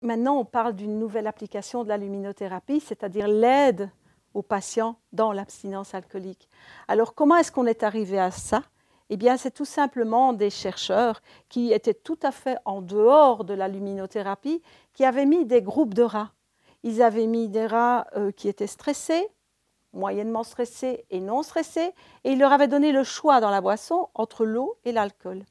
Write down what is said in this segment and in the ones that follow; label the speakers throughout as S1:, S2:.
S1: Maintenant, on parle d'une nouvelle application de la luminothérapie, c'est-à-dire l'aide aux patients dans l'abstinence alcoolique. Alors, comment est-ce qu'on est arrivé à ça? Eh bien, c'est tout simplement des chercheurs qui étaient tout à fait en dehors de la luminothérapie, qui avaient mis des groupes de rats. Ils avaient mis des rats qui étaient stressés, moyennement stressés et non stressés, et ils leur avaient donné le choix dans la boisson entre l'eau et l'alcool.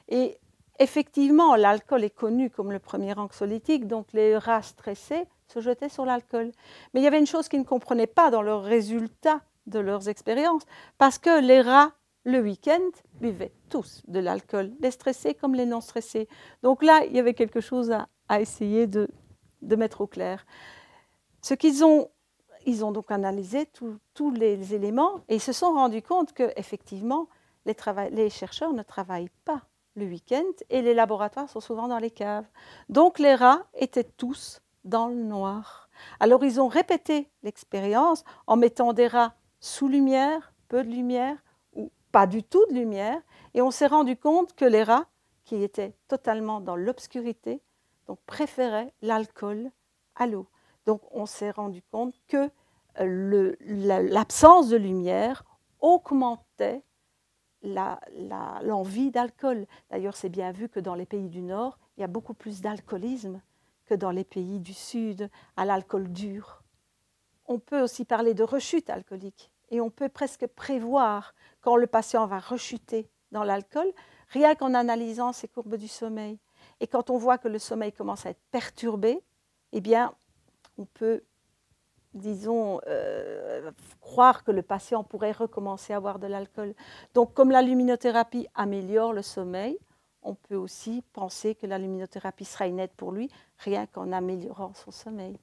S1: Et effectivement, l'alcool est connu comme le premier anxiolytique, donc les rats stressés se jetaient sur l'alcool. Mais il y avait une chose qu'ils ne comprenaient pas dans leurs résultats de leurs expériences, parce que les rats, le week-end, buvaient tous de l'alcool, les stressés comme les non stressés. Donc là, il y avait quelque chose à essayer de mettre au clair. Ils ont donc analysé tous les éléments et ils se sont rendus compte qu'effectivement, les chercheurs ne travaillent pas le week-end et les laboratoires sont souvent dans les caves. Donc les rats étaient tous dans le noir. Alors ils ont répété l'expérience en mettant des rats sous lumière, peu de lumière ou pas du tout de lumière, et on s'est rendu compte que les rats qui étaient totalement dans l'obscurité donc préféraient l'alcool à l'eau. Donc on s'est rendu compte que l'absence de lumière augmentait l'envie d'alcool. D'ailleurs, c'est bien vu que dans les pays du Nord, il y a beaucoup plus d'alcoolisme que dans les pays du Sud, à l'alcool dur. On peut aussi parler de rechute alcoolique et on peut presque prévoir quand le patient va rechuter dans l'alcool, rien qu'en analysant ses courbes du sommeil. Et quand on voit que le sommeil commence à être perturbé, eh bien, on peut, disons, croire que le patient pourrait recommencer à boire de l'alcool. Donc, comme la luminothérapie améliore le sommeil, on peut aussi penser que la luminothérapie sera une aide pour lui, rien qu'en améliorant son sommeil.